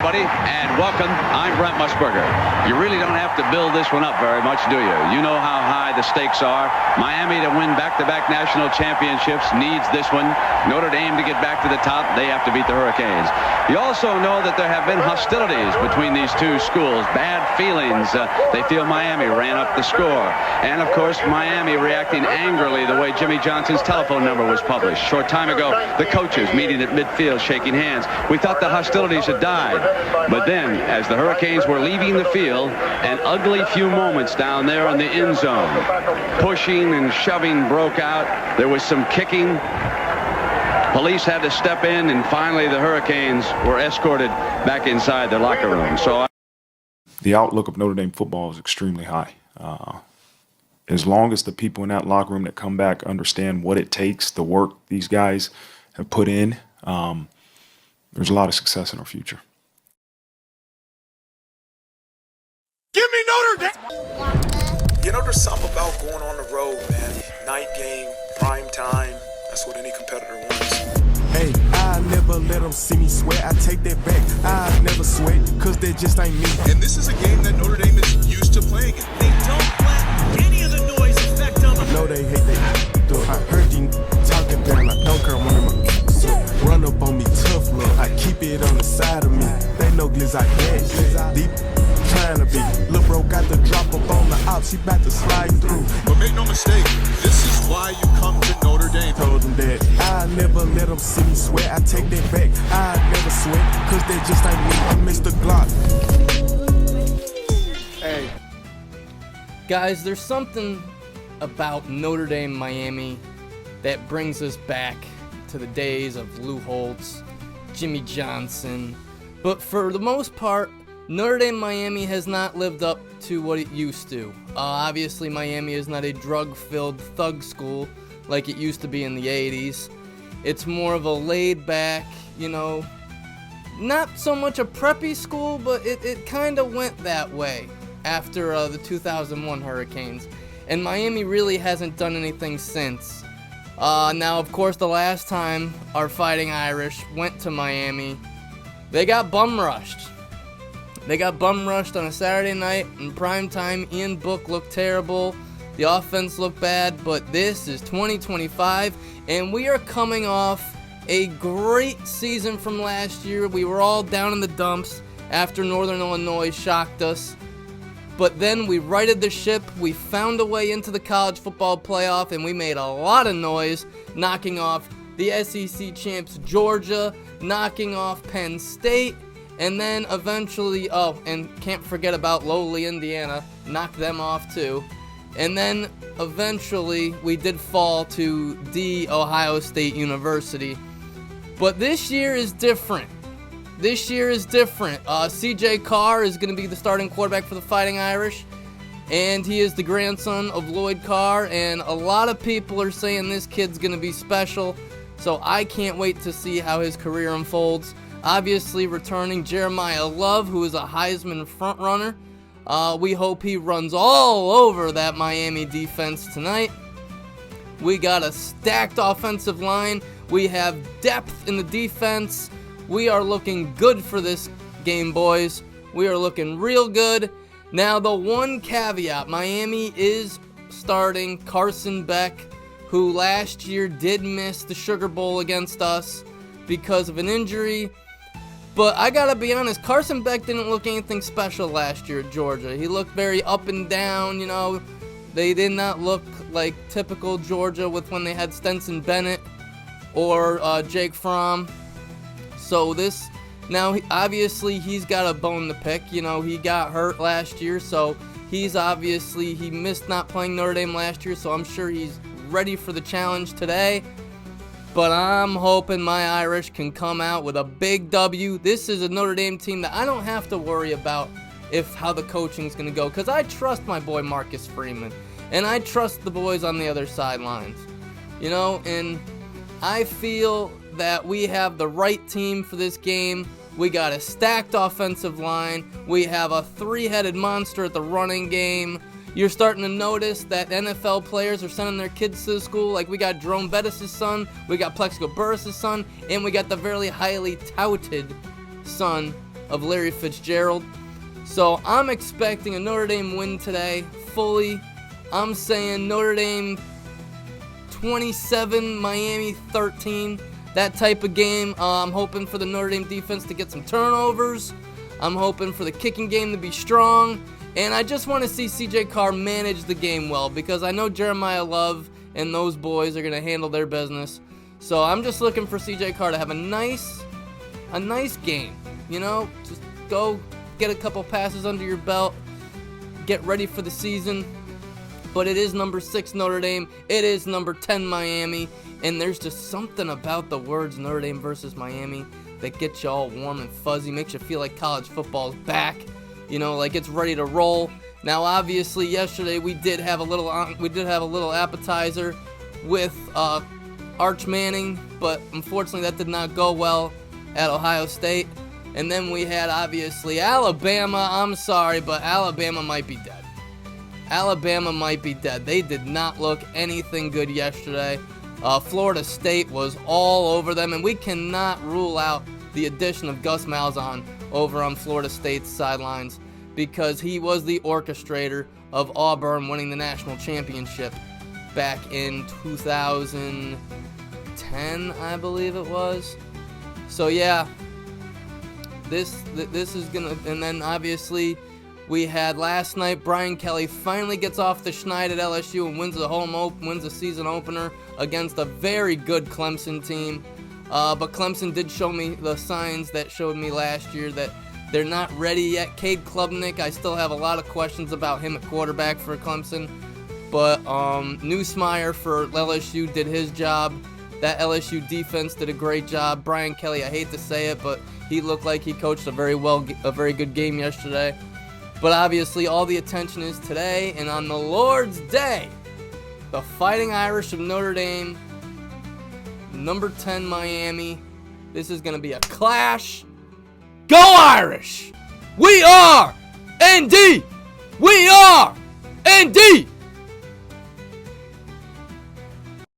Buddy, and welcome. I'm Brent Musburger. You really don't have to build this one up very much, do you? You know how high the stakes are. Miami to win back-to-back national championships needs this one. Notre Dame to get back to the top, they have to beat the Hurricanes. You also know that there have been hostilities between these two schools, bad feelings. They feel Miami ran up the score. And, of course, Miami reacting angrily the way Jimmy Johnson's telephone number was published. Short time ago, the coaches meeting at midfield, shaking hands. We thought the hostilities had died. But then, as the Hurricanes were leaving the field, an ugly few moments down there in the end zone. Pushing and shoving broke out. There was some kicking. Police had to step in, and finally the Hurricanes were escorted back inside their locker room. The outlook of Notre Dame football is extremely high. As long as the people in that locker room that come back understand what it takes, the work these guys have put in, there's a lot of success in our future. Give me Notre Dame! You know, there's something about going on the road, man. Night game, prime time. That's what any competitor wants. Hey, I never let them see me sweat. I take that back. I never sweat, cause that just ain't me. And this is a game that Notre Dame is used to playing in. They don't let any of the noise affect them. No, they hate that. Though I heard you talking down, I don't care one of my run up on me, tough love. I keep it on the side of me. They know glizz I get deep. Trying to be. Lil' bro got the drop up on the out, she bout to slide through. But make no mistake, this is why you come to Notre Dame. Told them that I never let them see me sweat. I take that back. I never sweat, cause they just ain't me. I'm Mr. Glock. Hey. Guys, there's something about Notre Dame Miami that brings us back to the days of Lou Holtz, Jimmy Johnson. But for the most part, Notre Dame Miami has not lived up to what it used to. Obviously, Miami is not a drug-filled thug school like it used to be in the 80s. It's more of a laid-back, not so much a preppy school, but it kind of went that way after the 2001 Hurricanes. And Miami really hasn't done anything since. Now, of course, the last time our Fighting Irish went to Miami, they got bum-rushed. They got bum-rushed on a Saturday night in prime time. Ian Book looked terrible. The offense looked bad, but this is 2025, and we are coming off a great season from last year. We were all down in the dumps after Northern Illinois shocked us. But then we righted the ship. We found a way into the college football playoff, and we made a lot of noise, knocking off the SEC champs Georgia, knocking off Penn State, and then eventually, and can't forget about lowly Indiana, knocked them off too. And then eventually we did fall to the Ohio State University. But this year is different. CJ Carr is going to be the starting quarterback for the Fighting Irish, and he is the grandson of Lloyd Carr, and a lot of people are saying this kid's going to be special, so I can't wait to see how his career unfolds. Obviously returning Jeremiah Love, who is a Heisman frontrunner. We hope he runs all over that Miami defense tonight. We got a stacked offensive line. We have depth in the defense. We are looking good for this game, boys. We are looking real good. Now, the one caveat, Miami is starting Carson Beck, who last year did miss the Sugar Bowl against us because of an injury. But I gotta be honest, Carson Beck didn't look anything special last year at Georgia. He looked very up and down, They did not look like typical Georgia with when they had Stetson Bennett or Jake Fromm. So now obviously he's got a bone to pick. He got hurt last year, so he missed not playing Notre Dame last year, so I'm sure he's ready for the challenge today. But I'm hoping my Irish can come out with a big W. This is a Notre Dame team that I don't have to worry about how the coaching's going to go, because I trust my boy Marcus Freeman, and I trust the boys on the other sidelines. And I feel that we have the right team for this game. We got a stacked offensive line. We have a three-headed monster at the running game. You're starting to notice that NFL players are sending their kids to the school. Like, we got Jerome Bettis' son, we got Plexico Burris' son, and we got the very highly touted son of Larry Fitzgerald. So I'm expecting a Notre Dame win today, fully. I'm saying Notre Dame 27, Miami 13. That type of game. I'm hoping for the Notre Dame defense to get some turnovers. I'm hoping for the kicking game to be strong. And I just want to see CJ Carr manage the game well, because I know Jeremiah Love and those boys are going to handle their business. So I'm just looking for CJ Carr to have a nice game. You know, just go get a couple passes under your belt, get ready for the season. But it is number 6 Notre Dame. It is number 10 Miami. And there's just something about the words Notre Dame versus Miami that gets you all warm and fuzzy, makes you feel like college football is back, you know, like it's ready to roll. Now, obviously, yesterday we did have a little appetizer with Arch Manning, but unfortunately that did not go well at Ohio State. And then we had, obviously, Alabama. I'm sorry, but Alabama might be dead. Alabama might be dead. They did not look anything good yesterday. Florida State was all over them, and we cannot rule out the addition of Gus Malzahn over on Florida State's sidelines, because he was the orchestrator of Auburn winning the national championship back in 2010, I believe it was. So yeah, this is gonna, and then obviously we had last night, Brian Kelly finally gets off the schneid at LSU and wins the season opener against a very good Clemson team. But Clemson did show me the signs that showed me last year that they're not ready yet. Cade Klubnik, I still have a lot of questions about him at quarterback for Clemson. But Newsmeyer for LSU did his job. That LSU defense did a great job. Brian Kelly, I hate to say it, but he looked like he coached a very good game yesterday. But obviously, all the attention is today, and on the Lord's Day, the Fighting Irish of Notre Dame, number 10 Miami. This is going to be a clash. Go Irish! We are ND! We are ND!